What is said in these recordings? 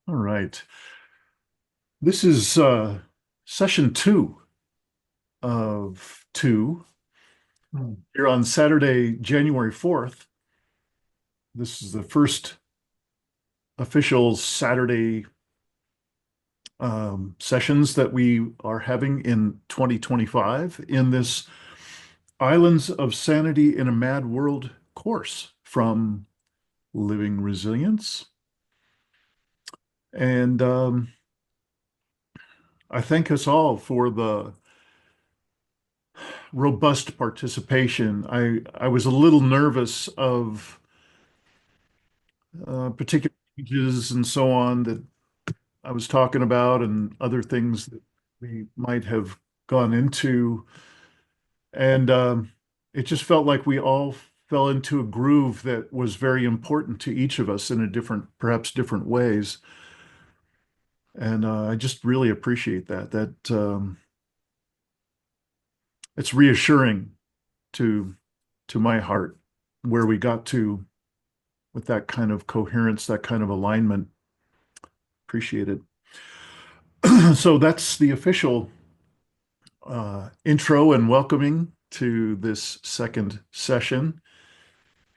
All right. This is session two of two here on Saturday, January 4th. This is the first official Saturday sessions that we are having in 2025 in this Islands of Sanity in a Mad World course from Living Resilience. And I thank us all for the robust participation. I was a little nervous of particular changes and so on that I was talking about and other things that we might have gone into. And it just felt like we all fell into a groove that was very important to each of us in a different, perhaps different ways. And I just really appreciate that. It's reassuring to my heart where we got to with that kind of coherence, that kind of alignment. Appreciate it. So that's the official intro and welcoming to this second session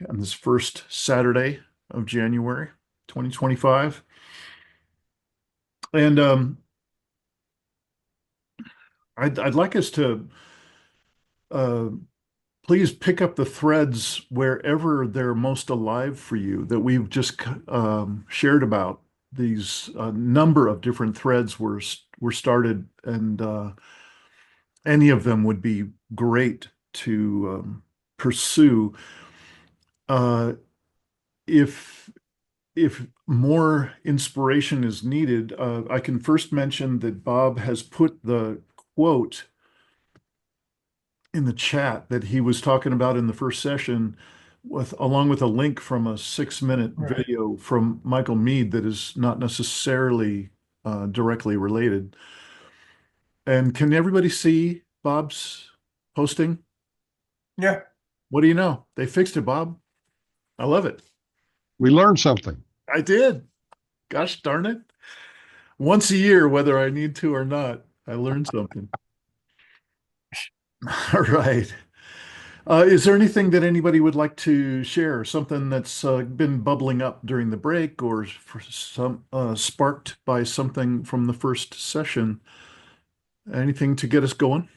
on this first Saturday of January 2025. And I'd like us to uh, please pick up the threads wherever they're most alive for you that we've just shared about. These number of different threads were started, and any of them would be great to pursue. Uh, if if more inspiration is needed, I can first mention that Bob has put the quote in the chat that he was talking about in the first session, with along with a link from a 6-minute Right. video from Michael Mead that is not necessarily directly related. And can everybody see Bob's posting? Yeah. What do you know? They fixed it, Bob. I love it. We learned something. I did. Gosh darn it. Once a year, whether I need to or not, I learned something. All right. Is there anything that anybody would like to share? Something that's been bubbling up during the break or for some sparked by something from the first session? Anything to get us going?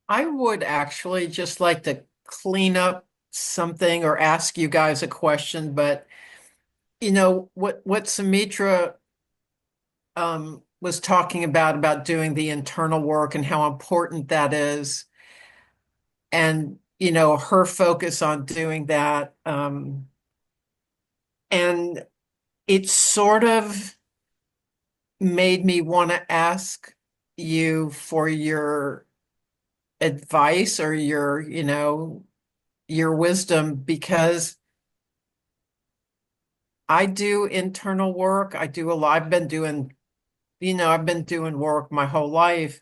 I would actually just like to clean up something or ask you guys a question, but what Sumitra was talking about doing the internal work and how important that is, and her focus on doing that, and it sort of made me want to ask you for your advice or your wisdom, because I do internal work. I do a lot. I've been doing work my whole life.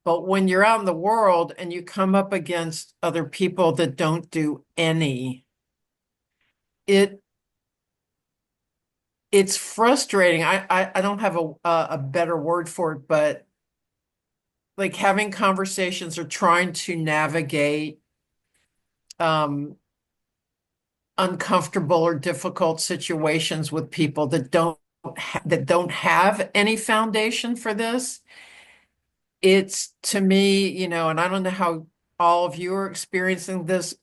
But when you're out in the world and you come up against other people that don't do any, it it's frustrating. I don't have a better word for it, but like having conversations or trying to navigate uncomfortable or difficult situations with people that don't have any foundation for this. It's, to me, and I don't know how all of you are experiencing this,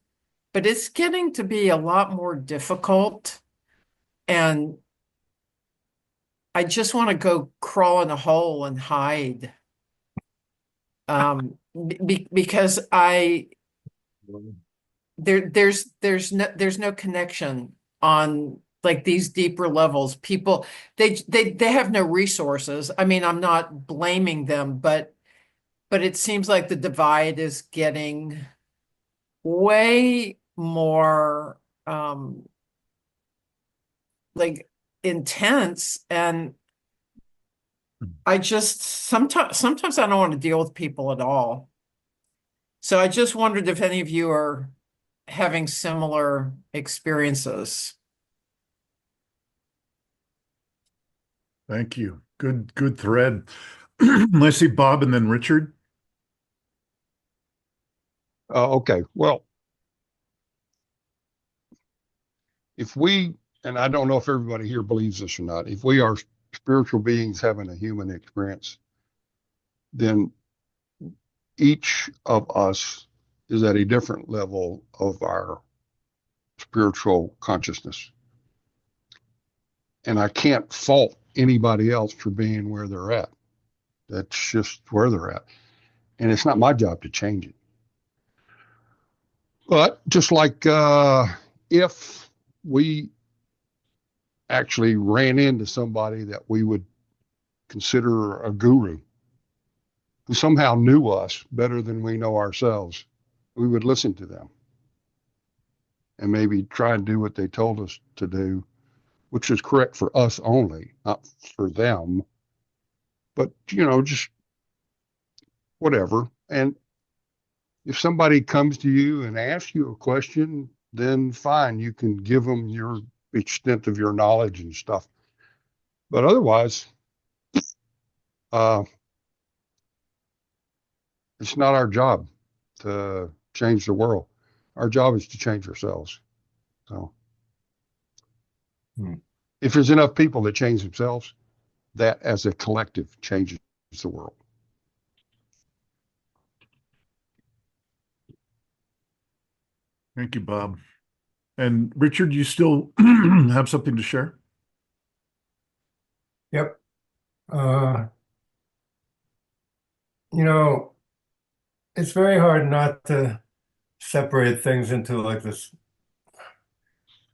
but it's getting to be a lot more difficult. And I just want to go crawl in a hole and hide. Because there's no connection on like these deeper levels. People, they have no resources. I mean, I'm not blaming them, but it seems like the divide is getting way more like intense. And I just sometimes I don't want to deal with people at all. So I just wondered if any of you are having similar experiences. Thank you. Good thread. Let's see, Bob and then Richard. Okay. Well, if we, and I don't know if everybody here believes this or not, if we are spiritual beings having a human experience, then each of us is at a different level of our spiritual consciousness. And I can't fault anybody else for being where they're at. That's just where they're at. And it's not my job to change it. But just like if we actually ran into somebody that we would consider a guru who somehow knew us better than we know ourselves, we would listen to them and maybe try and do what they told us to do, which is correct for us only, not for them. But, just whatever. And if somebody comes to you and asks you a question, then fine, you can give them your extent of your knowledge and stuff. But otherwise, uh, it's not our job to change the world. Our job is to change ourselves. So Hmm. if there's enough people that change themselves, that as a collective changes the world. Thank you, Bob. And Richard, you still have something to share? Yep. Uh, you know, it's very hard not to separate things into like this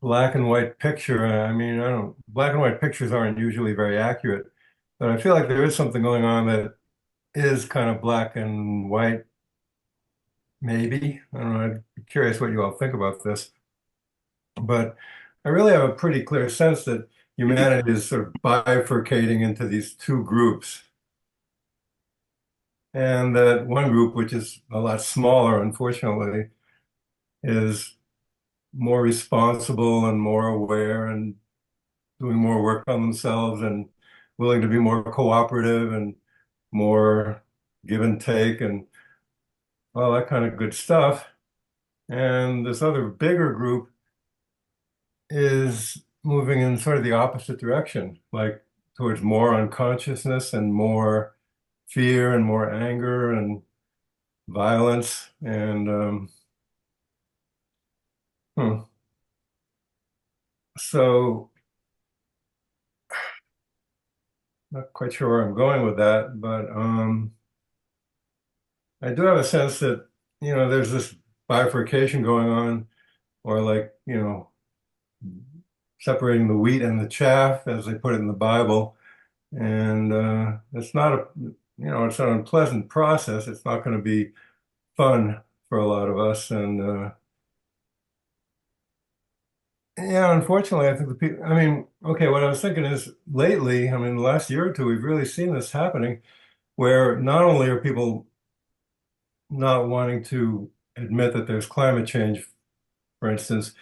black and white picture. I mean, I don't, black and white pictures aren't usually very accurate, but I feel like there is something going on that is kind of black and white, maybe. I don't know. I'm curious what you all think about this, but I really have a pretty clear sense that humanity is sort of bifurcating into these two groups. And that one group, which is a lot smaller, unfortunately, is more responsible and more aware and doing more work on themselves and willing to be more cooperative and more give and take and all that kind of good stuff. And this other bigger group is moving in sort of the opposite direction, like towards more unconsciousness and more fear and more anger and violence. And hmm. So not quite sure where I'm going with that, but I do have a sense that, there's this bifurcation going on, or like, separating the wheat and the chaff, as they put it in the Bible. And it's not it's an unpleasant process. It's not going to be fun for a lot of us. And yeah, unfortunately, I think the people, I mean, okay, what I was thinking is lately, I mean, the last year or two, we've really seen this happening where not only are people not wanting to admit that there's climate change, for instance,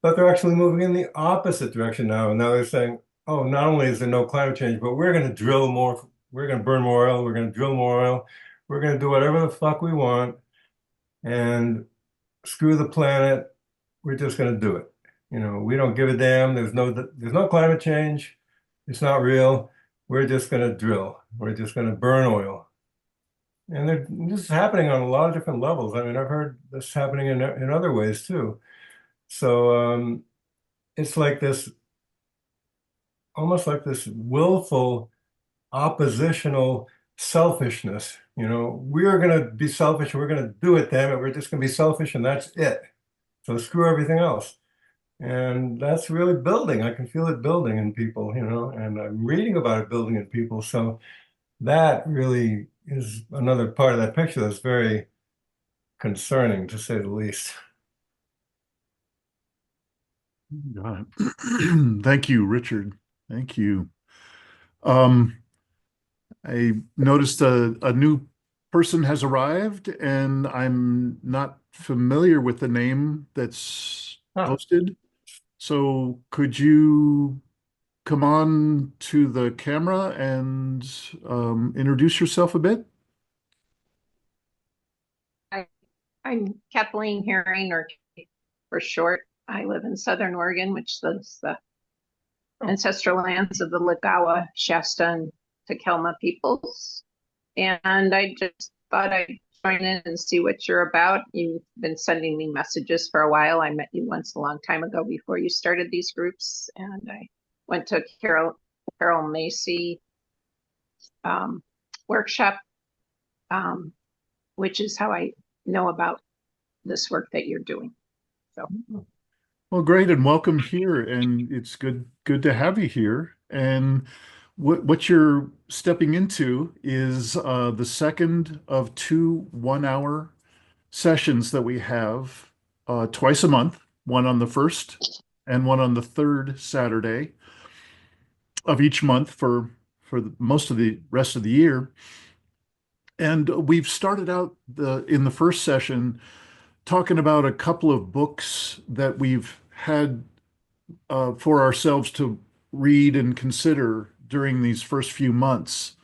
but they're actually moving in the opposite direction now. And now they're saying, oh, not only is there no climate change, but we're going to drill more, we're going to burn more oil, we're going to drill more oil, we're going to do whatever the fuck we want and screw the planet. We're just going to do it. We don't give a damn. There's no climate change. It's not real. We're just going to drill. We're just going to burn oil. And this is happening on a lot of different levels. I mean, I've heard this happening in other ways too. So it's like this, almost like this willful oppositional selfishness. We're going to be selfish. We're going to do it, damn it. We're just going to be selfish, and that's it. So screw everything else. And that's really building. I can feel it building in people, and I'm reading about it building in people. So that really is another part of that picture that's very concerning, to say the least. Got it. Thank you, Richard. Thank you. Um, I noticed a new person has arrived, and I'm not familiar with the name that's Huh. posted. So could you come on to the camera and introduce yourself a bit? I, I'm Kathleen Herring, or Kate for short. I live in Southern Oregon, which is the ancestral lands of the Lagawa, Shasta, and Takelma peoples. And I just thought I'd join in and see what you're about. You've been sending me messages for a while. I met you once a long time ago before you started these groups, and I went to Carol Macy workshop, um, which is how I know about this work that you're doing. So Well, great, and welcome here. And it's good to have you here. And what you're stepping into is the second of two 1 hour sessions that we have twice a month, one on the first and one on the third Saturday of each month for most of the rest of the year. And we've started out in the first session talking about a couple of books that we've had for ourselves to read and consider during these first few months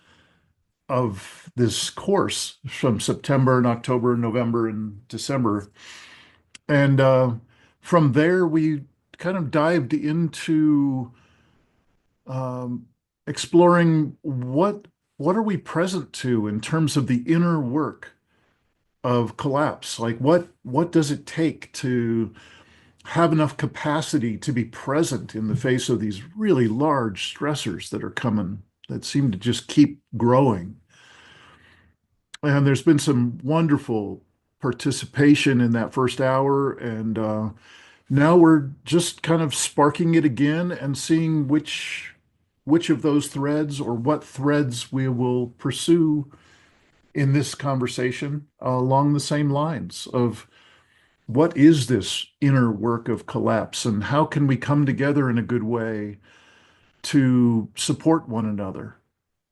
of this course from September and October, November and December. And from there, we kind of dived into um, exploring what are we present to in terms of the inner work of collapse? Like what does it take to have enough capacity to be present in the face of these really large stressors that are coming that seem to just keep growing? And there's been some wonderful participation in that first hour, and now we're just kind of sparking it again and seeing which of those threads or what threads we will pursue in this conversation along the same lines of what is this inner work of collapse and how can we come together in a good way to support one another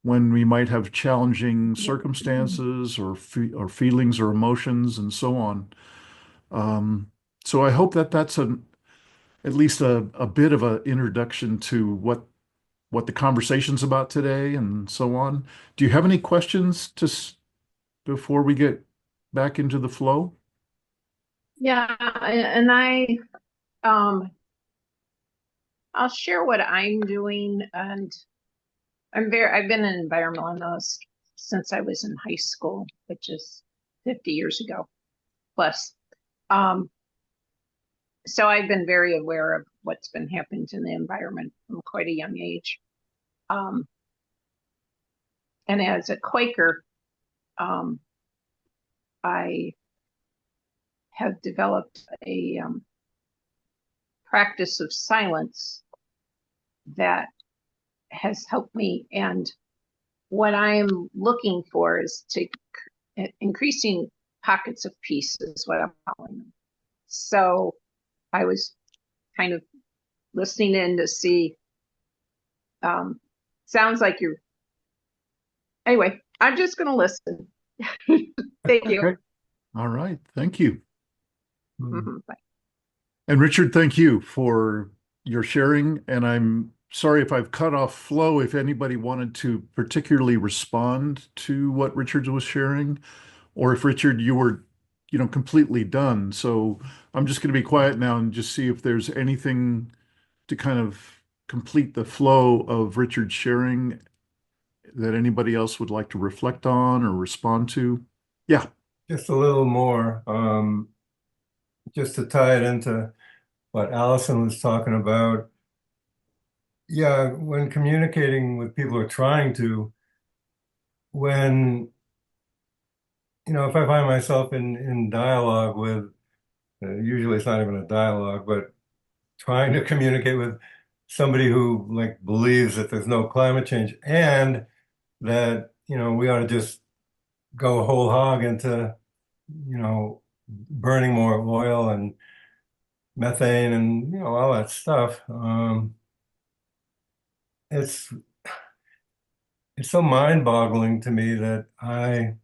when we might have challenging circumstances or feelings or emotions and so on. Um, so I hope that that's at least a bit of an introduction to what the conversation's about today and so on. Do you have any questions before we get back into the flow? yeah, and um I'll share what I'm doing, and I've been an environmentalist since I was in high school, which is 50 years ago plus. Um, so I've been very aware of what's been happening to the environment from quite a young age. Um, and as a Quaker, um, I have developed a practice of silence that has helped me. And what I'm looking for is to increasing pockets of peace is what I'm calling them. So I was kind of listening in to see. Sounds like you're. Anyway, I'm just going to listen. Thank you. Okay. All right. Thank you. Bye. And Richard, thank you for your sharing. And I'm sorry if I've cut off flow. If anybody wanted to particularly respond to what Richard was sharing, or if Richard, you were, completely done. So I'm just going to be quiet now and just see if there's anything to kind of complete the flow of Richard's sharing that anybody else would like to reflect on or respond to. Yeah. Just a little more, just to tie it into what Allison was talking about. Yeah, when communicating with people or trying to, when, if I find myself in dialogue with, usually it's not even a dialogue, but trying to communicate with somebody who like believes that there's no climate change and that, we ought to just go whole hog into, burning more oil and methane and, all that stuff. It's it's so mind-boggling to me that I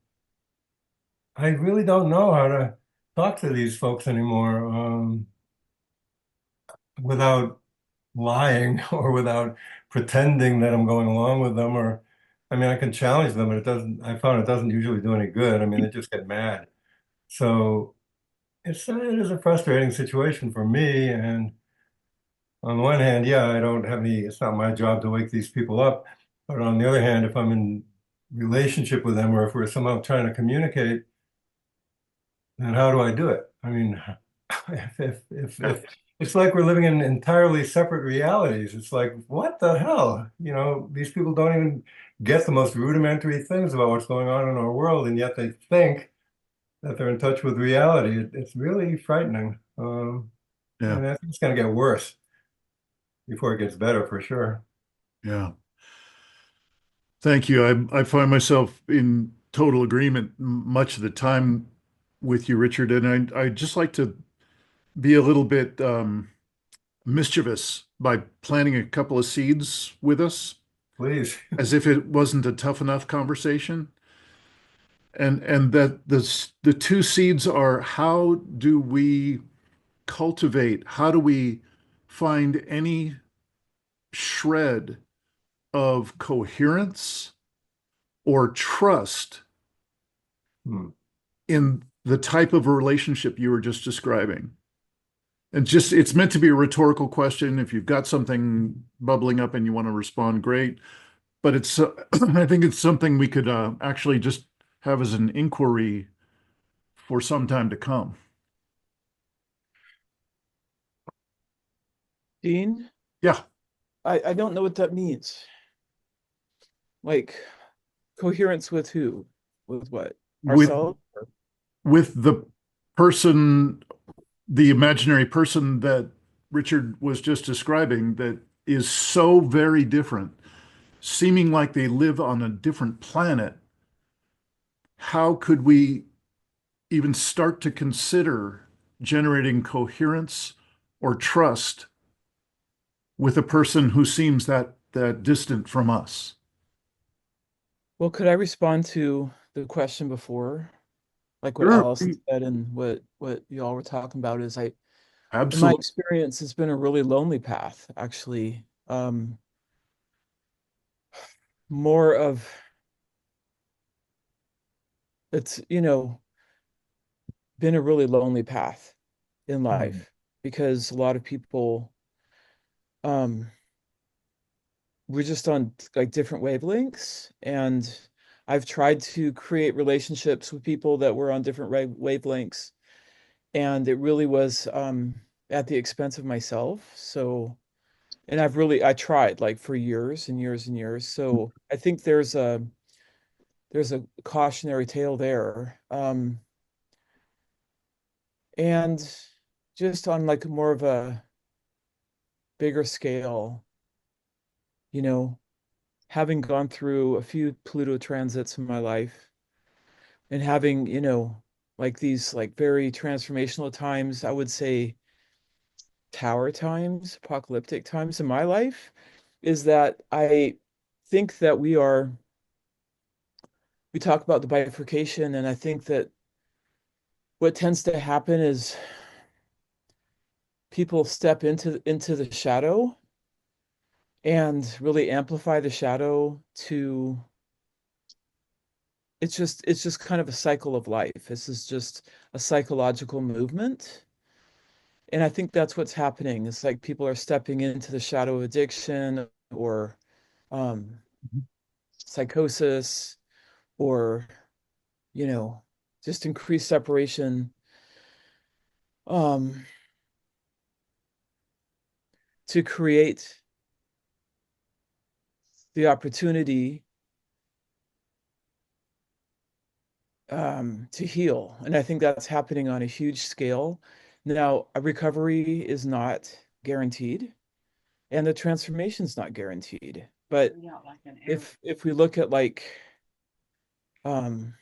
really don't know how to talk to these folks anymore, without lying or without pretending that I'm going along with them, or I mean, I can challenge them, and I found it doesn't usually do any good. I mean, they just get mad. So it is a frustrating situation for me. And on the one hand, yeah, I don't have any, it's not my job to wake these people up. But on the other hand, if I'm in relationship with them, or if we're somehow trying to communicate, then how do I do it? I mean, if it's like we're living in entirely separate realities. It's like, what the hell? You know, these people don't even get the most rudimentary things about what's going on in our world, and yet they think that they're in touch with reality. It's really frightening. Yeah. And I think it's going to get worse before it gets better for sure. Yeah. Thank you. I find myself in total agreement much of the time with you, Richard, and I just like to be a little bit mischievous by planting a couple of seeds with us, Please. as if it wasn't a tough enough conversation. And that the two seeds are, how do we cultivate, how do we find any shred of coherence or trust Hmm. in the type of relationship you were just describing? And just, it's meant to be a rhetorical question. If you've got something bubbling up and you want to respond, great. But it's, I think it's something we could actually just have as an inquiry for some time to come. Dean, Yeah, I don't know what that means. Like, coherence with who? With what? with Ourselves? with the person, the imaginary person that Richard was just describing, that is so very different, seeming like they live on a different planet. How could we even start to consider generating coherence or trust with a person who seems that distant from us? Well, could I respond to the question before? Like what Sure, Allison said and what y'all were talking about is in my absolutely. experience, it's been a really lonely path, actually. More of it's, been a really lonely path in Mm, life because a lot of people um we're just on like different wavelengths, and I've tried to create relationships with people that were on different wavelengths, and it really was at the expense of myself. So, and I tried like for years and years and years. So I think there's a cautionary tale there. And just on like more of a bigger scale, you know, having gone through a few Pluto transits in my life and having, like these like very transformational times, I would say tower times, apocalyptic times in my life, is that I think that we talk about the bifurcation, and I think that what tends to happen is people step into the shadow and really amplify the shadow to it's just kind of a cycle of life. This is just a psychological movement. And I think that's what's happening. It's like people are stepping into the shadow of addiction or um, psychosis or, you know, just increased separation um, to create the opportunity to heal. And I think that's happening on a huge scale. Now, a recovery is not guaranteed, and the transformation is not guaranteed. But if we look at like um,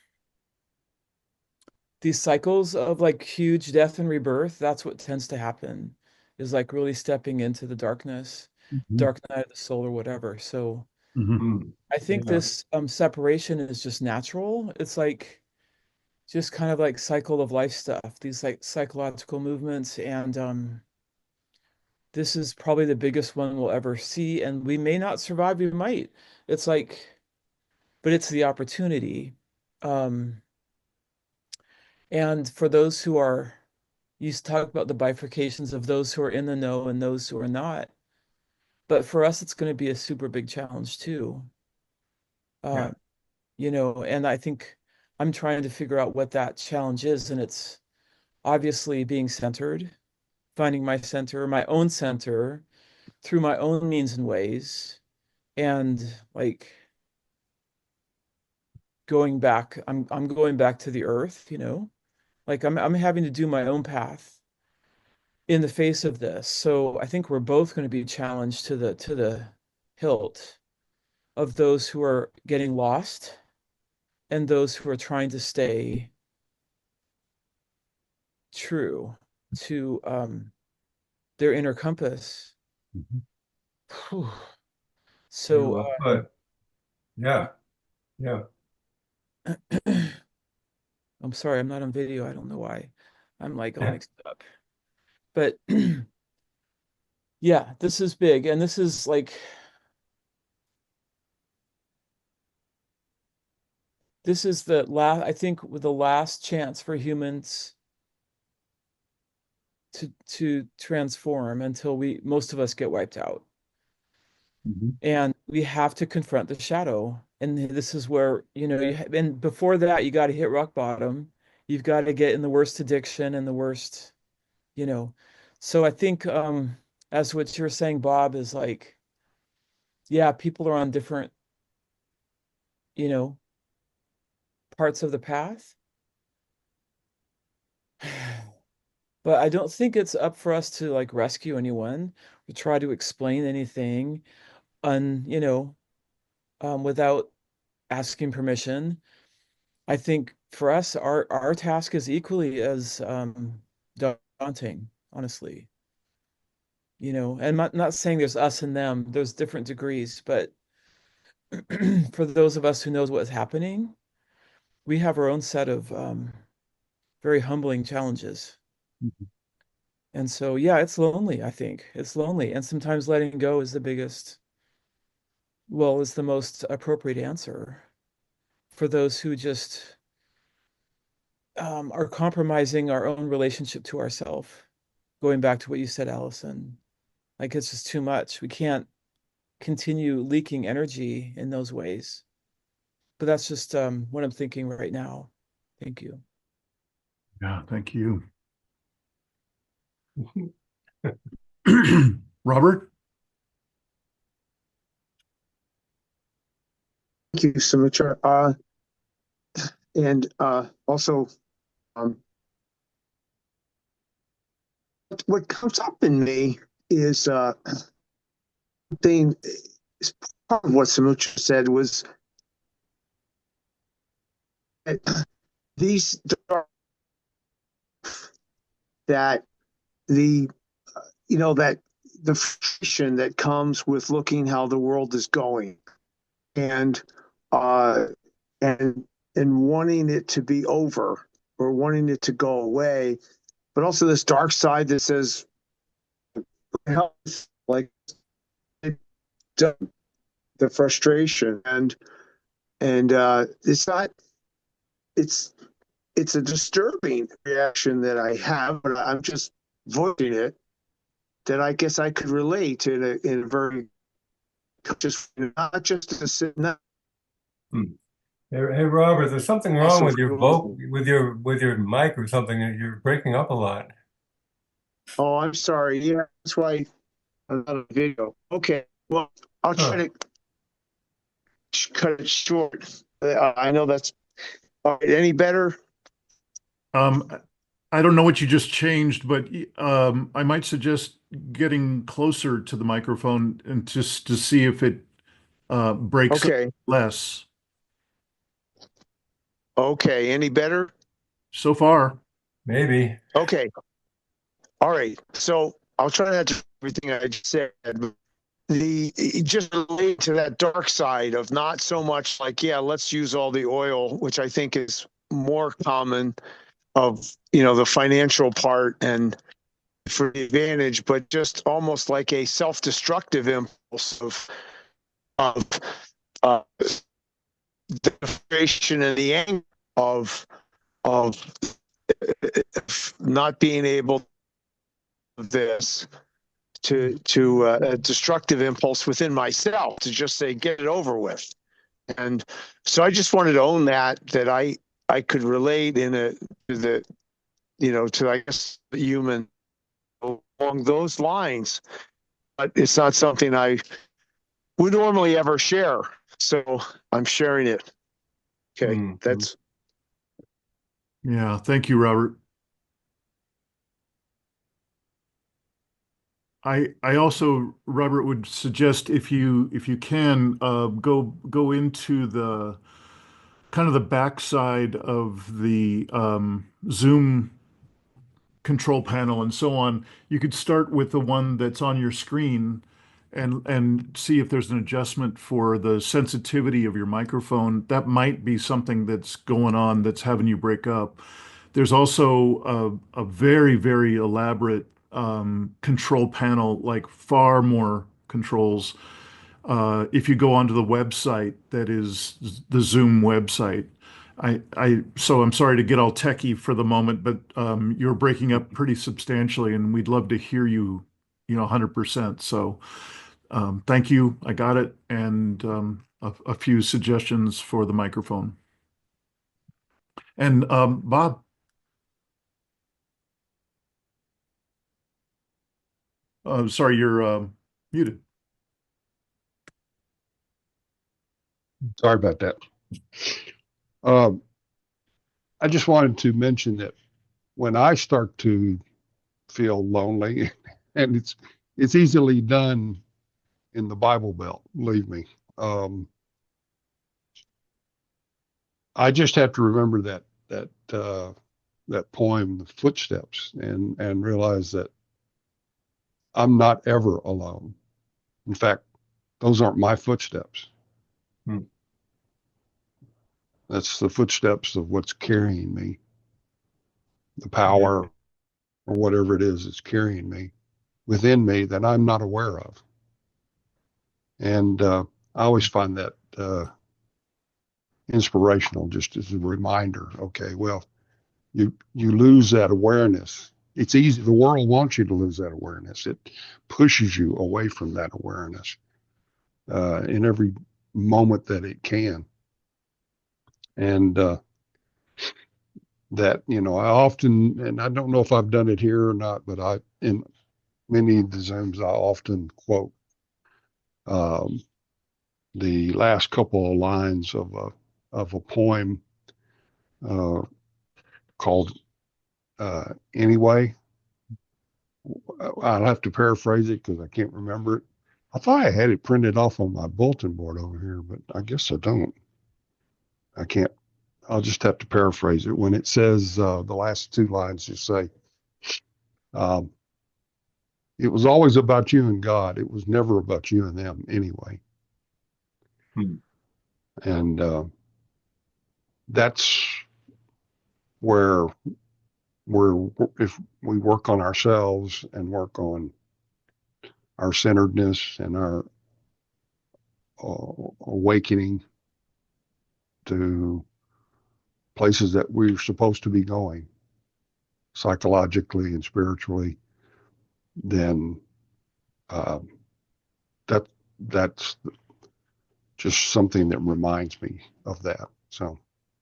these cycles of like huge death and rebirth, that's what tends to happen, is like really stepping into the darkness, mhm, dark night of the soul or whatever. So mhm. Hmm. I think Yeah. this separation is just natural. It's like just kind of like cycle of life stuff, these like psychological movements, and this is probably the biggest one we'll ever see, and we may not survive. We might. It's like, but it's the opportunity. Um, and for those who are, you talk about the bifurcations of those who are in the know and those who are not. But for us, it's going to be a super big challenge too. Yeah. Uh, and I think I'm trying to figure out what that challenge is, and it's obviously being centered, finding my center, my own center through my own means and ways, and like going back. I'm going back to the earth, like I'm having to do my own path in the face of this. So I think we're both going to be challenged to the hilt of those who are getting lost and those who are trying to stay true to their inner compass. Mhm. Whew. Yeah, So well put. Yeah. Yeah. I'm sorry, I'm not on video. I don't know why. I'm like all mixed up. But yeah, this is big. And this is like, this is the last, I think, the last chance for humans to transform until most of us get wiped out. Mhm. And we have to confront the shadow. And this is where, and before that, you got to hit rock bottom. You've got to get in the worst addiction and the worst, you know. So I think, as what you're saying, Bob, is like, yeah, people are on different, you know, parts of the path. But I don't think it's up for us to like rescue anyone or try to explain anything without asking permission. I think for us, our task is equally as daunting, honestly. And I'm not saying there's us and them, there's different degrees, but for those of us who knows what's happening, we have our own set of very humbling challenges. Mhm. And so, yeah, it's lonely, I think. It's lonely. And sometimes letting go is is the most appropriate answer for those who just are compromising our own relationship to ourselves. Going back to what you said, Allison, like it's just too much. We can't continue leaking energy in those ways. But that's just what I'm thinking right now. Thank you. Yeah, thank you. Robert? Thank you so much. And also, um, what comes up in me is thing. Is part of what Samucha said was that these that the that the frustration that comes with looking how the world is going and uh, and wanting it to be over or wanting it to go away, but also this dark side that says, like the frustration and it's not it's it's a disturbing reaction that I have, but I'm just voicing it that I guess I could relate in a very just not just to sit not Hmm. Hey, Robert, there's something wrong also with for your listening. with your mic or something. You're breaking up a lot. Oh, I'm sorry. Yeah, that's why I'm not on video. Okay, well, I'll try Huh. to cut it short. I know that's all right. Any better? Um, I don't know what you just changed, but I might suggest getting closer to the microphone and just to see if it breaks up Okay. less. Okay. Any better? So far. Maybe. Okay. All right. So I'll try not to everything I just said. The just relate to that dark side of not so much like, yeah, let's use all the oil, which I think is more common of the financial part for the advantage, but just almost like a self-destructive impulse of uh, the frustration and the anger of not being able to this to a destructive impulse within myself to just say get it over with. And so I just wanted to own that I could relate in a to the to I guess the human along those lines, but it's not something I would normally ever share. So I'm sharing it. Okay, that's Yeah, thank you, Robert. I also, Robert, would suggest if you can go into the kind of the backside of the Zoom control panel and so on. You could start with the one that's on your screen and see if there's an adjustment for the sensitivity of your microphone. That might be something that's going on that's having you break up. There's also a very, very elaborate control panel, like far more controls. If you go onto the website that is the Zoom website. So I'm sorry to get all techie for the moment, but you're breaking up pretty substantially, and we'd love to hear you, 100%. So thank you. I got it, and a few suggestions for the microphone. And Bob, sorry, you're muted. Sorry about that. Um, I just wanted to mention that when I start to feel lonely, and it's easily done in the Bible Belt, believe me. I just have to remember that poem, "The Footsteps," and realize that I'm not ever alone. In fact, those aren't my footsteps. Hmm. That's the footsteps of what's carrying me, the power or whatever it is that's carrying me within me that I'm not aware of. And I always find that inspirational, just as a reminder. Okay, well, you lose that awareness. It's easy. The world wants you to lose that awareness. It pushes you away from that awareness in every moment that it can. And that, I often, and I don't know if I've done it here or not, but in many of the Zooms, I often quote um, the last couple of lines of a poem uh, called Anyway. I'll have to paraphrase it because I can't remember it. I thought I had it printed off on my bulletin board over here, but I guess I don't. I can't. I'll just have to paraphrase it. When it says the last two lines, just say, um, "It was always about you and God. It was never about you and them anyway." Hmm. And that's where if we work on ourselves and work on our centeredness and our awakening to places that we're supposed to be going psychologically and spiritually, then uh, that that's just something that reminds me of that. So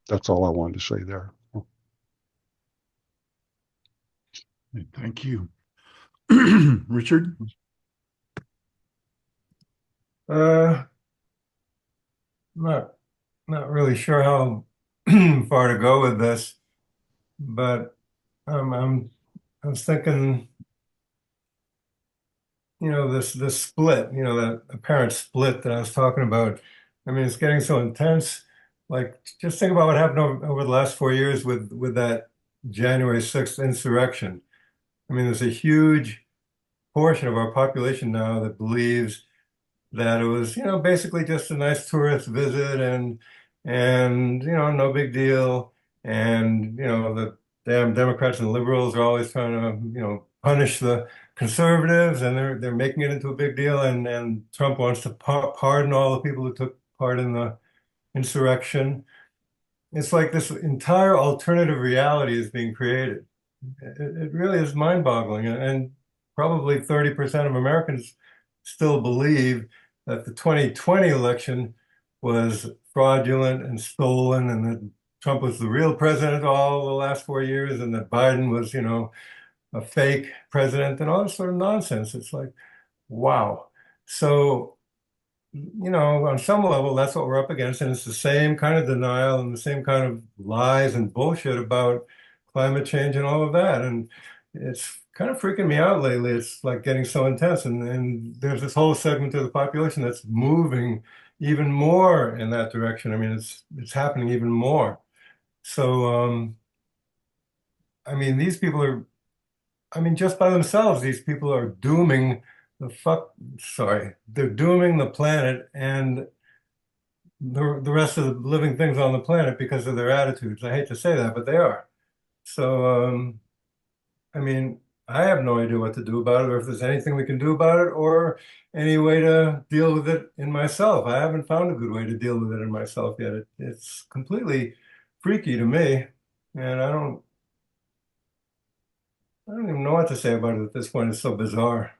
that's all I wanted to say there. Thank you. Richard? Uh, not not really sure how far to go with this, but I was thinking, this split, that apparent split that I was talking about. I mean, it's getting so intense. Like, just think about what happened over the last 4 years with that January 6th insurrection. I mean, there's a huge portion of our population now that believes that it was, basically just a nice tourist visit and no big deal. And, the damn Democrats and liberals are always trying to, punish the conservatives, and they're making it into a big deal, and Trump wants to pardon all the people who took part in the insurrection. It's like this entire alternative reality is being created. It really is mind-boggling, and probably 30% of Americans still believe that the 2020 election was fraudulent and stolen, and that Trump was the real president all the last 4 years, and that Biden was, a fake president, and all this sort of nonsense. It's like, wow. So, on some level, that's what we're up against. And it's the same kind of denial and the same kind of lies and bullshit about climate change and all of that. And it's kind of freaking me out lately. It's like getting so intense. And there's this whole segment of the population that's moving even more in that direction. I mean, it's happening even more. So, I mean, these people are, I mean, just by themselves, these people are dooming they're dooming the planet and the rest of the living things on the planet because of their attitudes. I hate to say that, but they are. So, I mean, I have no idea what to do about it, or if there's anything we can do about it, or any way to deal with it in myself. I haven't found a good way to deal with it in myself yet. It's completely freaky to me, and I don't even know what to say about it at this point. It's so bizarre.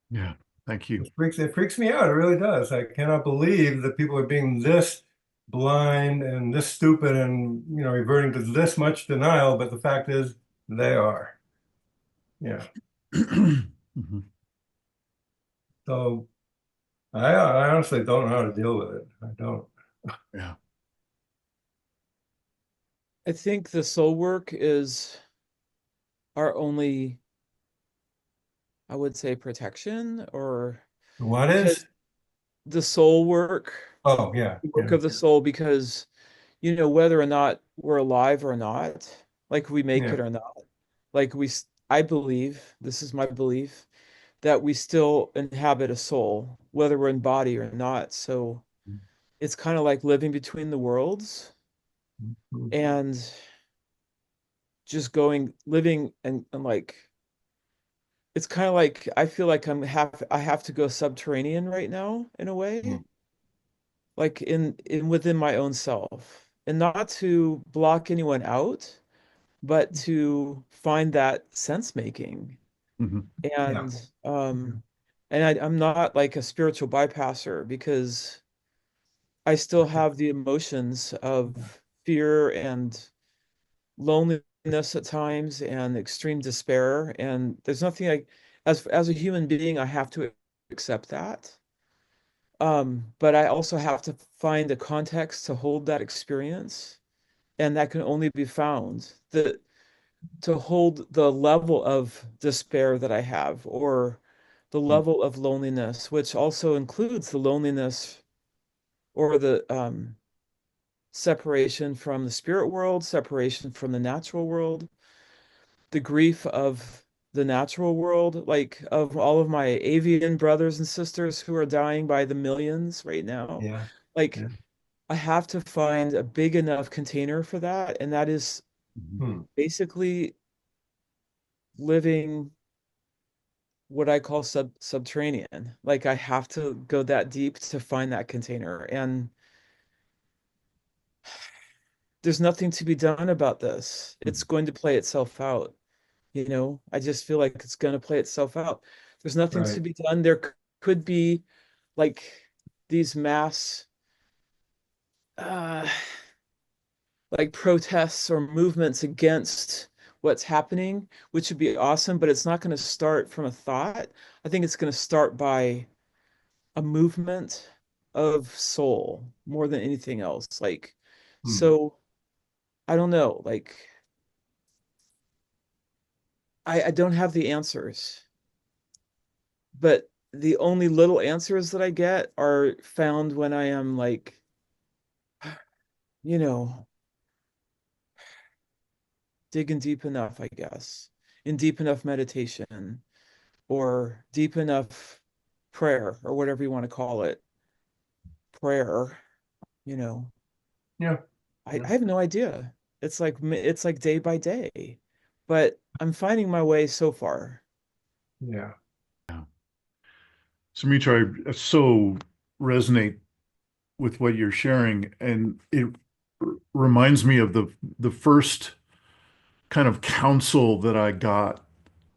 Yeah. Thank you. It freaks me out. It really does. I cannot believe that people are being this blind and this stupid and, reverting to this much denial. But the fact is, they are. Yeah. Mhm. So I honestly don't know how to deal with it. I don't. Yeah. I think the soul work is our only, I would say, protection, or What because is? the soul work, Oh, yeah. the work Yeah. of the soul, because whether or not we're alive or not, like we make it Yeah. or not, like I believe, this is my belief, that we still inhabit a soul, whether we're in body or not. So it's kind of like living between the worlds Mhm. and just living and like, it's kind of like I feel like I have to go subterranean right now in a way, like in within my own self, and not to block anyone out, but to find that sense making. Mhm. Yeah. And I'm not like a spiritual bypasser, because I still have the emotions of fear and loneliness at times and extreme despair. And there's nothing as a human being, I have to accept that. But I also have to find a context to hold that experience. And that can only be found to hold the level of despair that I have, or the level of loneliness, which also includes the loneliness or the separation from the spirit world, separation from the natural world, the grief of the natural world, like of all of my avian brothers and sisters who are dying by the millions right now. Yeah. Like, Yeah. I have to find a big enough container for that. And that is Mhm. Hmm. basically living what I call subterranean. Like, I have to go that deep to find that container. And there's nothing to be done about this. It's Mhm. going to play itself out. I just feel like it's going to play itself out. There's nothing to Right. be done. There could be like these mass uh like protests or movements against what's happening, which would be awesome, but it's not going to start from a thought. I think it's going to start by a movement of soul more than anything else. Like, Hmm. so I don't know. Like, I don't have the answers, but the only little answers that I get are found when I am like, you know, digging deep enough, I guess, in deep enough meditation or deep enough prayer or whatever you want to call it. Prayer, you know. Yeah. I Yeah. have no idea. it's like day by day, but I'm finding my way so far. Yeah. So, Mitra, I so resonate with what you're sharing, and it reminds me of the first kind of counsel that I got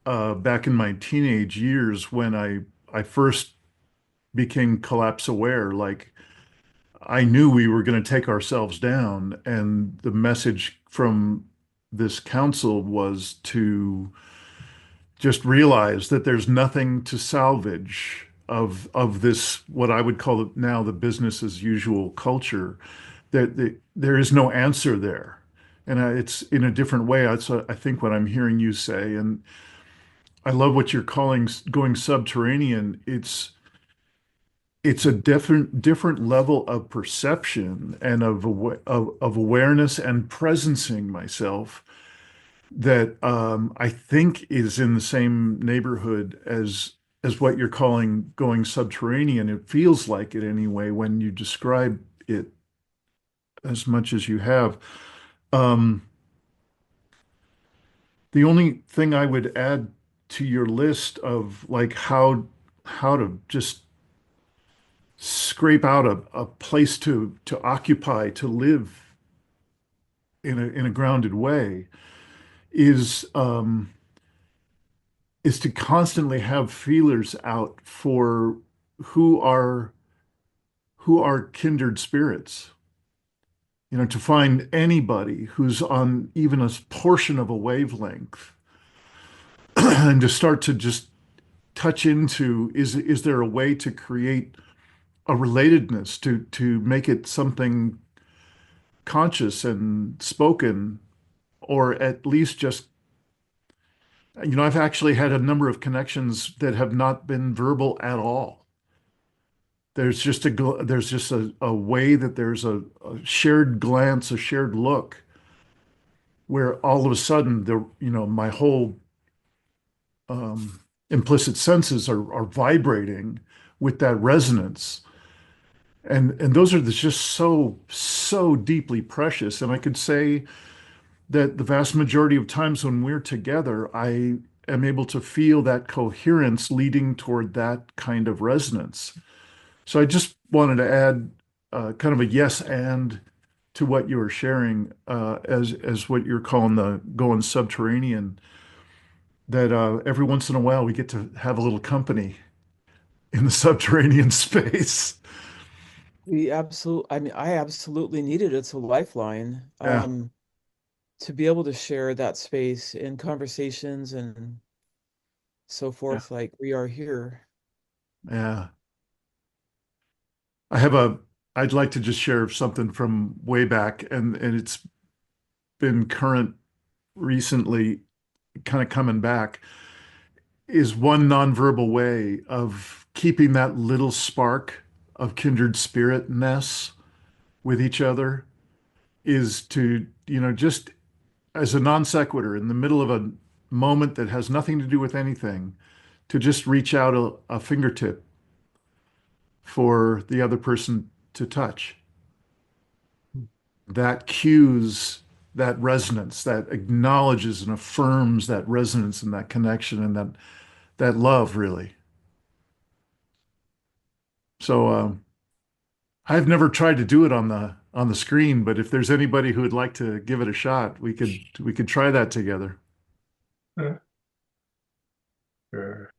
back in my teenage years when I first became collapse aware. Like I knew we were going to take ourselves down, and the message from this counsel was to just realize that there's nothing to salvage of this what I would call it now the business as usual culture. There is no answer there. And it's in a different way. I think what I'm hearing you say, and I love what you're calling going subterranean. It's a different level of perception and of awareness and presencing myself that I think is in the same neighborhood as what you're calling going subterranean. It feels like it anyway when you describe it as much as you have. Um, the only thing I would add to your list of like how to just scrape out a place to occupy, to live in a grounded way is to constantly have feelers out for who are who are kindred spirits. You know, to find anybody who's on even a portion of a wavelength and to start to just touch into is there a way to create a relatedness to make it something conscious and spoken or at least just I've actually had a number of connections that have not been verbal at all. There's just a way that there's a shared glance, a shared look, where all of a sudden my whole implicit senses are vibrating with that resonance, and those are just so deeply precious. And I could say that the vast majority of times when we're together, I am able to feel that coherence leading toward that kind of resonance. So I just wanted to add kind of a yes and to what you were sharing as what you're calling the going subterranean. That every once in a while we get to have a little company in the subterranean space. I mean, I absolutely need it. It's a lifeline. Yeah, To be able to share that space in conversations and so yeah, forth, like we are here. yeah. I have a. I'd like to just share something from way back, and it's been current recently, kind of coming back. Is one nonverbal way of keeping that little spark of kindred spiritness with each other is to, just as a non sequitur in the middle of a moment that has nothing to do with anything, to just reach out a fingertip for the other person to touch. That cues that resonance, that acknowledges and affirms that resonance and that connection and that love, really. So I've never tried to do it on the screen, but if there's anybody who would like to give it a shot, we could try that together. Sure.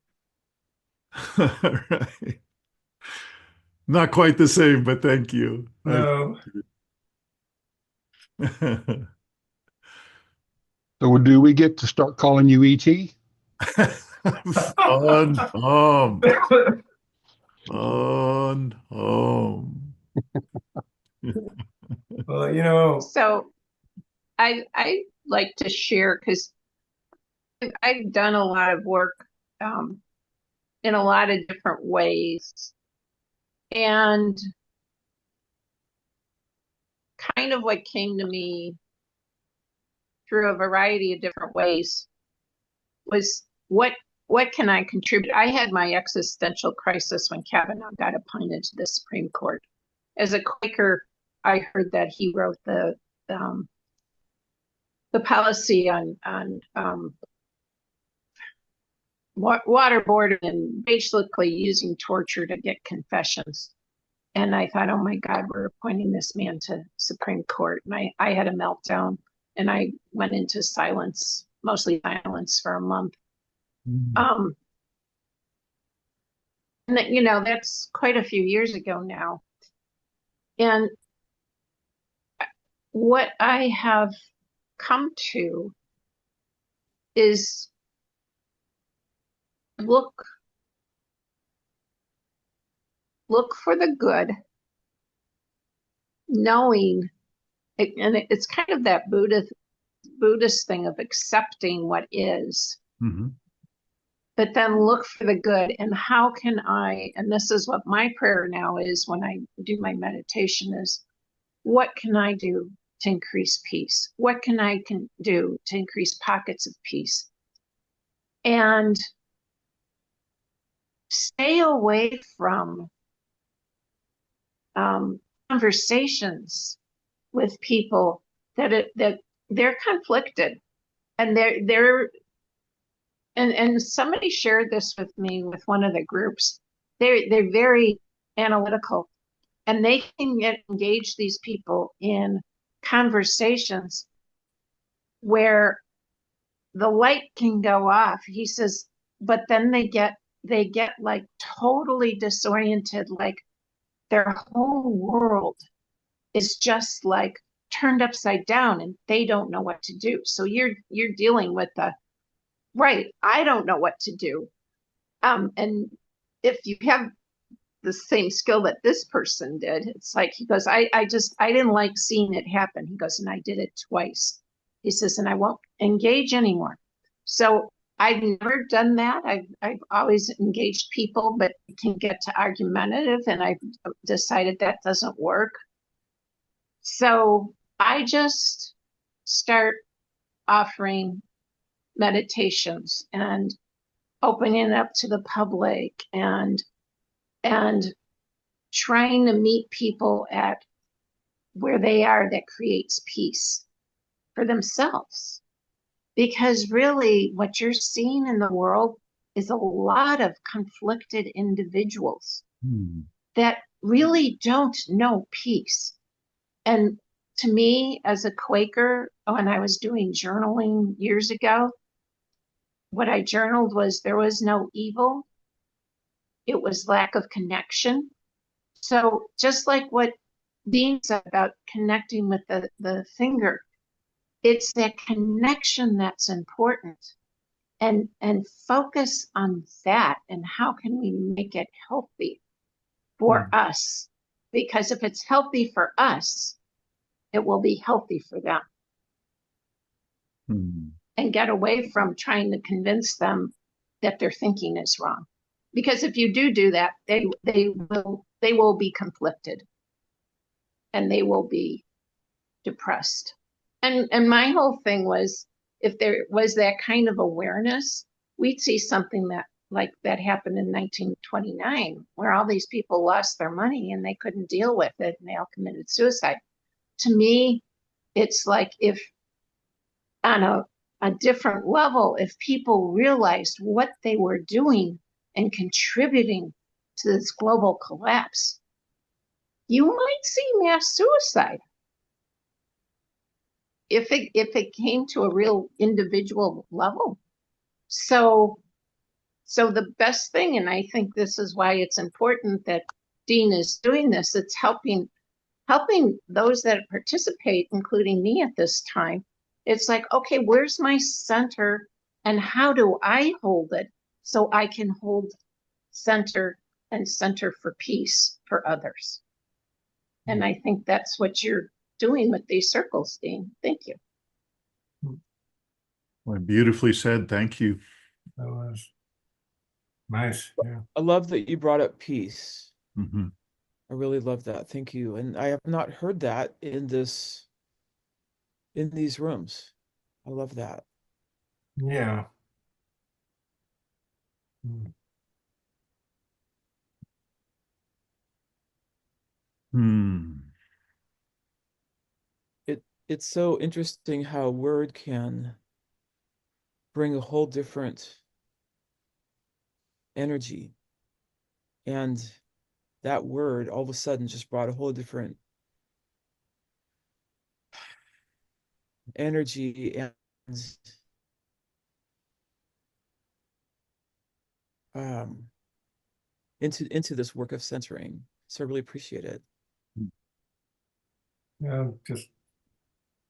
Right. Not quite the same, but thank you. No. So do we get to start calling you ET? Fun fun home. Well, So I like to share because I've done a lot of work in a lot of different ways. And kind of what came to me through a variety of different ways was what can I contribute? I had my existential crisis when Kavanaugh got appointed to the Supreme Court. As a Quaker, I heard that he wrote the the policy on waterboarding and basically using torture to get confessions. And I thought, oh my God, we're appointing this man to Supreme Court. And I had a meltdown and I went into silence, mostly silence for a month. And that, you know, that's quite a few years ago now. And what I have come to is look for the good, knowing, and it's kind of that Buddhist thing of accepting what is, but then look for the good. And how can I, and this is what my prayer now is when I do my meditation, is what can I do to increase peace? What can I do to increase pockets of peace? And stay away from conversations with people that they're conflicted, and and somebody shared this with me with one of the groups. They're very analytical, and they can engage these people in conversations where the light can go off. He says, but then they get like totally disoriented, like their whole world is just like turned upside down and they don't know what to do. So you're dealing with the right, I don't know what to do. And if you have the same skill that this person did, it's like, he goes, I didn't like seeing it happen. He goes, and I did it twice. He says, and I won't engage anymore. So I've never done that. I've always engaged people, but it can get to argumentative, and I've decided that doesn't work. So I just start offering meditations and opening it up to the public, and trying to meet people at where they are, that creates peace for themselves. Because really what you're seeing in the world is a lot of conflicted individuals that really don't know peace. And to me, as a Quaker, when I was doing journaling years ago, what I journaled was there was no evil. It was lack of connection. So just like what Dean said about connecting with the finger, it's that connection that's important. And focus on that, and how can we make it healthy for us? Because if it's healthy for us, it will be healthy for them. And get away from trying to convince them that their thinking is wrong. Because if you do that, they will be conflicted, and they will be depressed. And my whole thing was, if there was that kind of awareness, we'd see something like that happened in 1929, where all these people lost their money and they couldn't deal with it and they all committed suicide. To me, it's like, if on a different level, if people realized what they were doing and contributing to this global collapse, you might see mass suicide. If it came to a real individual level. So the best thing, and I think this is why it's important that Dean is doing this, it's helping those that participate, including me at this time. It's like, okay, where's my center, and how do I hold it so I can hold center and center for peace for others? And I think that's what you're doing with these circles, Dean. Thank you. Well, beautifully said. Thank you. That was nice. Yeah. I love that you brought up peace. Mm-hmm. I really love that. Thank you. And I have not heard that in these rooms. I love that. Yeah. Hmm. it's so interesting how a word can bring a whole different energy. And that word all of a sudden just brought a whole different energy and um, into this work of centering. So I really appreciate it. Yeah, just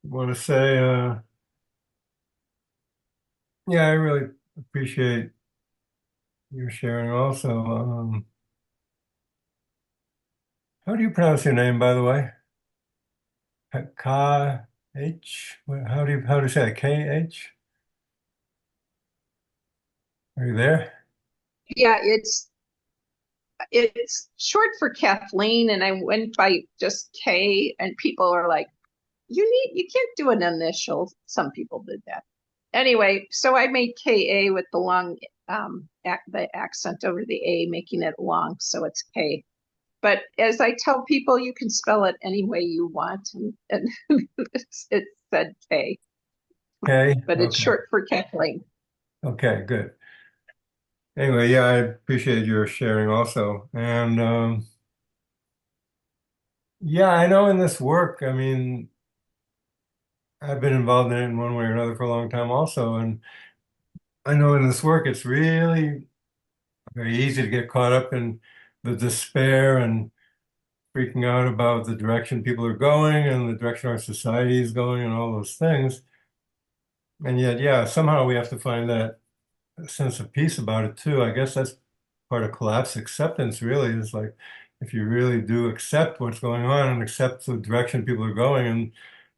want to say, yeah, I really appreciate your sharing also. How do you pronounce your name, by the way? K-H? How do you say it? K-H? Are you there? Yeah, it's short for Kathleen, and I went by just K, and people are like, you can't do an initial. Some people did that. Anyway, so I made KA with the long the accent over the A, making it long, so it's K. But as I tell people, you can spell it any way you want, and it said K, K? but it's Okay. short for Kathleen. Okay, good. Anyway, yeah, I appreciate your sharing also. And yeah, I know in this work, I mean, I've been involved in it in one way or another for a long time also. And I know in this work, it's really very easy to get caught up in the despair and freaking out about the direction people are going and the direction our society is going and all those things. And yet, yeah, somehow we have to find that sense of peace about it too. I guess that's part of collapse acceptance, really, is like if you really do accept what's going on and accept the direction people are going and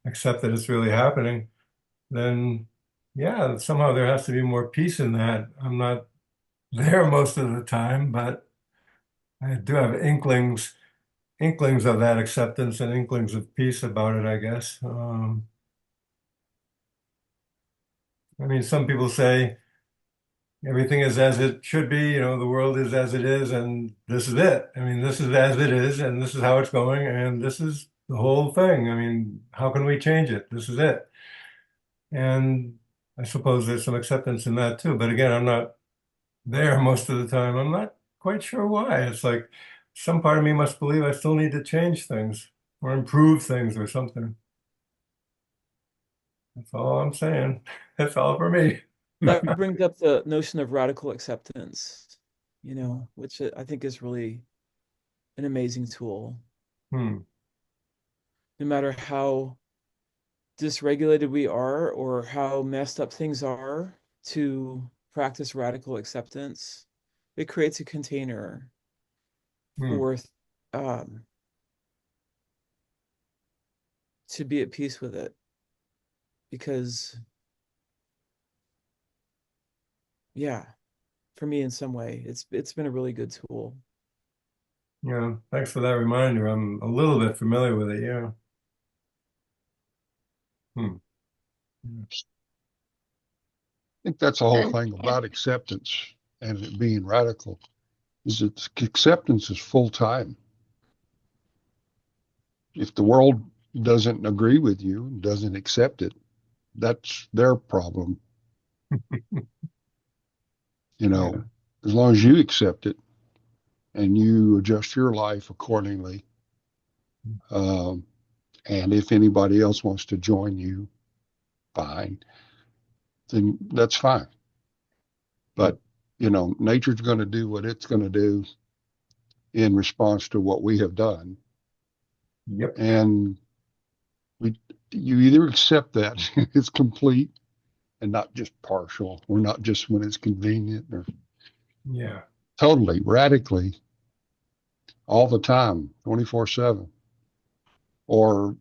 accept that it's really happening, then yeah, somehow there has to be more peace in that. I'm not there most of the time, but I do have inklings of that acceptance and inklings of peace about it, I guess. I mean, some people say everything is as it should be, the world is as it is, and this is it. I mean, this is as it is, and this is how it's going, and this is the whole thing. I mean, how can we change it? This is it. And I suppose there's some acceptance in that too. But again, I'm not there most of the time. I'm not quite sure why. It's like some part of me must believe I still need to change things or improve things or something. That's all I'm saying. That's all for me. That brings up the notion of radical acceptance, which I think is really an amazing tool. Hmm. No matter how dysregulated we are or how messed up things are, to practice radical acceptance, it creates a container Hmm. for um, to be at peace with it. Because, yeah, for me in some way, it's been a really good tool. Yeah, thanks for that reminder. I'm a little bit familiar with it. Yeah. Hmm. Yes. I think that's the whole And, thing and about acceptance and it being radical is that acceptance is full time. If the world doesn't agree with you, doesn't accept it, that's their problem. You Yeah. know, as long as you accept it and you adjust your life accordingly, um, and if anybody else wants to join you, fine, then that's fine. But nature's going to do what it's going to do in response to what we have done, Yep. and we you either accept that it's complete and not just partial, or not just when it's convenient, or Yeah. totally, radically, all the time, 24/7, or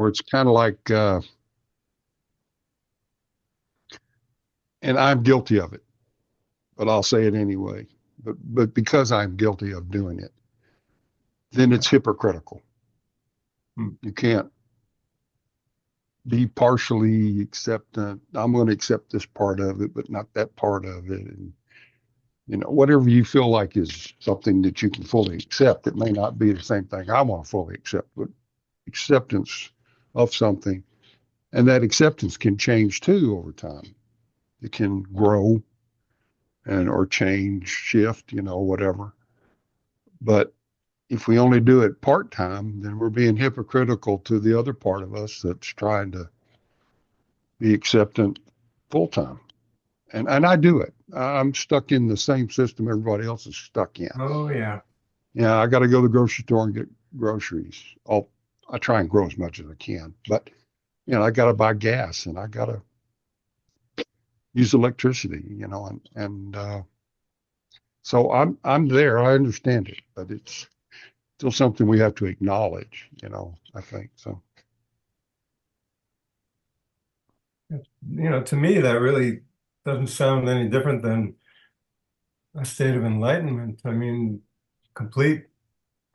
it's kind of like, and I'm guilty of it, but I'll say it anyway. But because I'm guilty of doing it, then it's hypocritical. Hmm. You can't be partially acceptant. I'm going to accept this part of it, but not that part of it. And whatever you feel like is something that you can fully accept. It may not be the same thing I want to fully accept, but acceptance of something, and that acceptance can change too over time. It can grow and or change, shift, whatever. But if we only do it part time, then we're being hypocritical to the other part of us that's trying to be acceptant full time. And I do it. I'm stuck in the same system everybody else is stuck in. Oh yeah. Yeah, I got to go to the grocery store and get groceries. I try and grow as much as I can, but I got to buy gas and I got to use electricity, and so I'm there. I understand it, but it's still something we have to acknowledge, I think so. To me, that really doesn't sound any different than a state of enlightenment. I mean, complete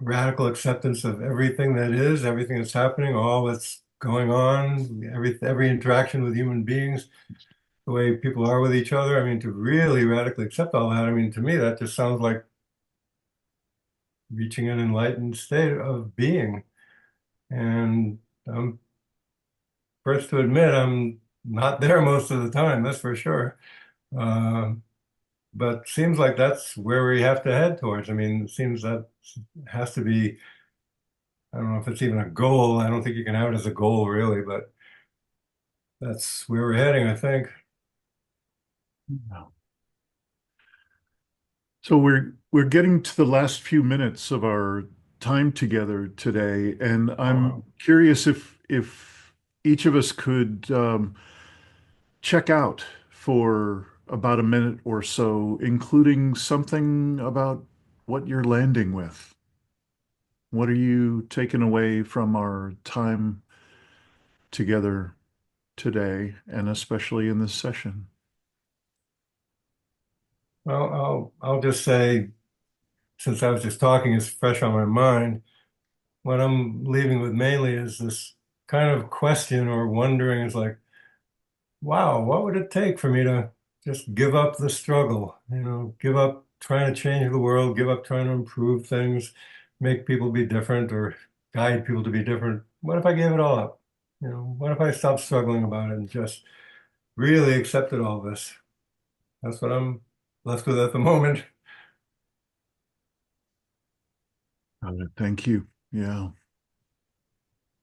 radical acceptance of everything that is, everything that's happening, all that's going on, every interaction with human beings, the way people are with each other. I mean, to really radically accept all that, I mean, to me, that just sounds like reaching an enlightened state of being. And I'm first to admit I'm not there most of the time, that's for sure. Uh, but seems like that's where we have to head towards. I mean, it seems that has to be, I don't know if it's even a goal. I don't think you can have it as a goal really, but that's where we're heading, I think. So we're getting to the last few minutes of our time together today, and I'm curious if each of us could check out for about a minute or so, including something about what you're landing with. What are you taking away from our time together today, and especially in this session? Well, I'll just say, since I was just talking, it's fresh on my mind. What I'm leaving with mainly is this kind of question or wondering is like, wow, what would it take for me to just give up the struggle? Give up trying to change the world, give up trying to improve things, make people be different or guide people to be different. What if I gave it all up? What if I stopped struggling about it and just really accepted all this? That's what I'm left with at the moment. Thank you. Yeah.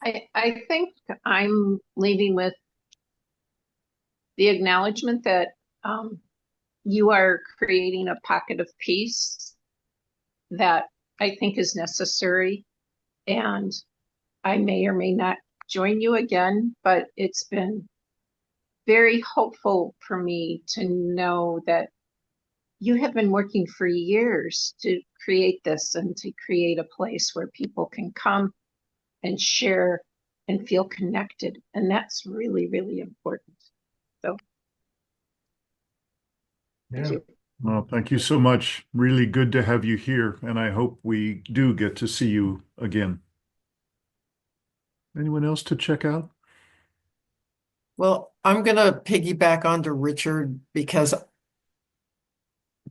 I think I'm leaving with the acknowledgement that you are creating a pocket of peace that I think is necessary. And I may or may not join you again, but it's been very hopeful for me to know that you have been working for years to create this and to create a place where people can come and share and feel connected. And that's really, really important. So thank Yeah. you. Well, thank you so much. Really good to have you here, and I hope we do get to see you again. Anyone else to check out? Well, I'm going to piggyback onto Richard because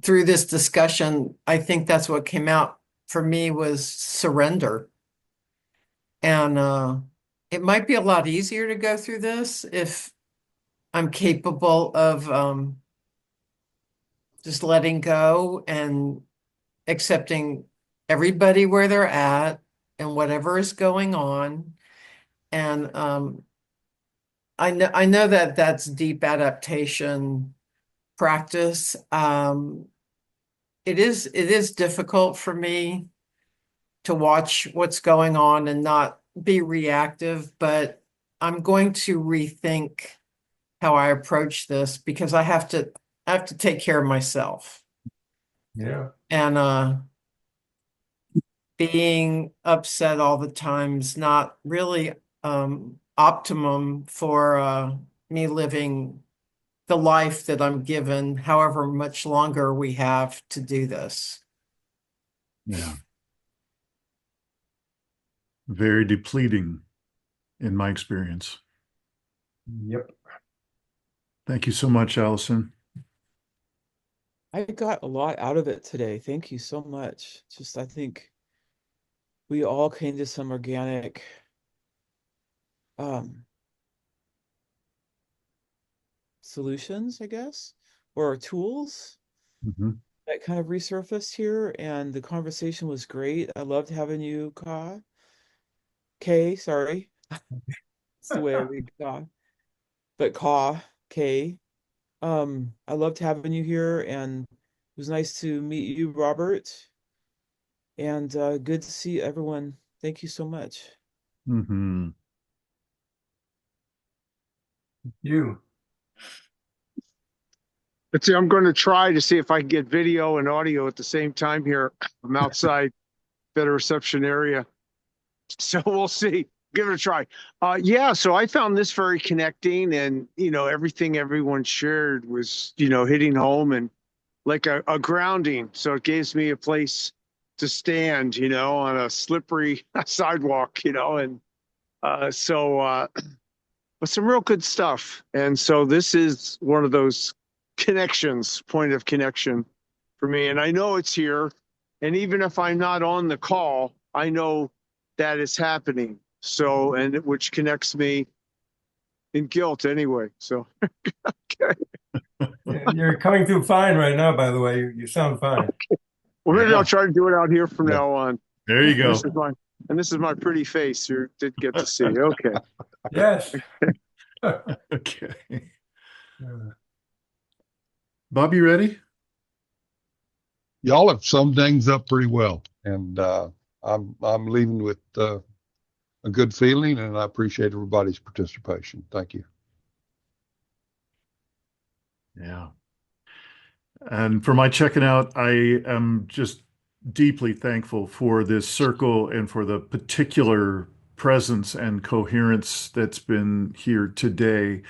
through this discussion, I think that's what came out for me was surrender. And it might be a lot easier to go through this if I'm capable of just letting go and accepting everybody where they're at and whatever is going on. And I know that that's deep adaptation practice. It is difficult for me to watch what's going on and not be reactive, but I'm going to rethink how I approach this because I have to take care of myself. Yeah. And being upset all the time is not really optimum for me living the life that I'm given, however much longer we have to do this. Yeah. Very depleting in my experience. Yep. Thank you so much, Allison. I got a lot out of it today. Thank you so much. Just I think we all came to some organic um solutions, I guess, or tools Mhm. that kind of resurfaced here, and the conversation was great. I loved having you, Kay, sorry. It's the way I read but Kay. I loved having you here, and it was nice to meet you, Robert, and good to see everyone. Thank you so much. Mhm. You. Let's see, I'm going to try to see if I can get video and audio at the same time here. I'm outside, better reception area. So we'll see. Give it a try. Yeah, so I found this very connecting, and everything everyone shared was hitting home and like a grounding. So it gives me a place to stand, on a slippery sidewalk, and but some real good stuff. And so this is one of those connections, point of connection for me. And I know it's here. And even if I'm not on the call, I know that it's happening. So, and which connects me in guilt anyway. So, okay. You're coming through fine right now, by the way. You sound fine. Well, maybe I'll Yeah. try to do it out here from Yeah. now on. There you And this is go. my pretty face you did get to see. Okay. Yes. Okay. Bob, you ready? Y'all have summed things up pretty well, and I'm leaving with a good feeling, and I appreciate everybody's participation. Thank you. Yeah. And for my checking out, I am just deeply thankful for this circle and for the particular presence and coherence that's been here today.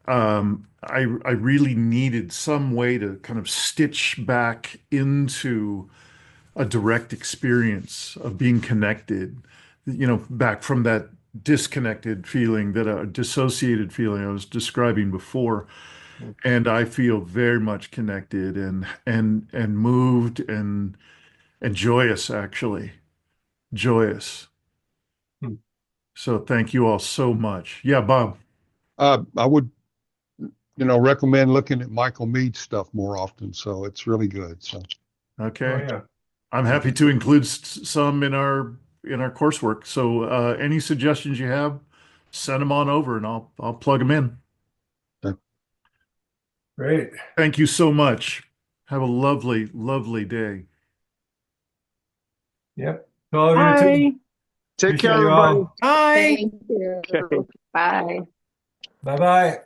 I really needed some way to kind of stitch back into a direct experience of being connected, back from that disconnected feeling, that dissociated feeling I was describing before. And I feel very much connected and moved and joyous, actually. Joyous. So thank you all so much. Yeah, Bob. I would, recommend looking at Michael Mead's stuff more often. So it's really good. So Oh Okay. yeah. I'm happy to include some in our coursework. So any suggestions you have, send them on over and I'll plug them in. Great. Thank you so much. Have a lovely, lovely day. Yep. To all of you too. Bye. Take care, Appreciate you everybody. all. Bye. Thank you. Okay. Bye. Bye bye.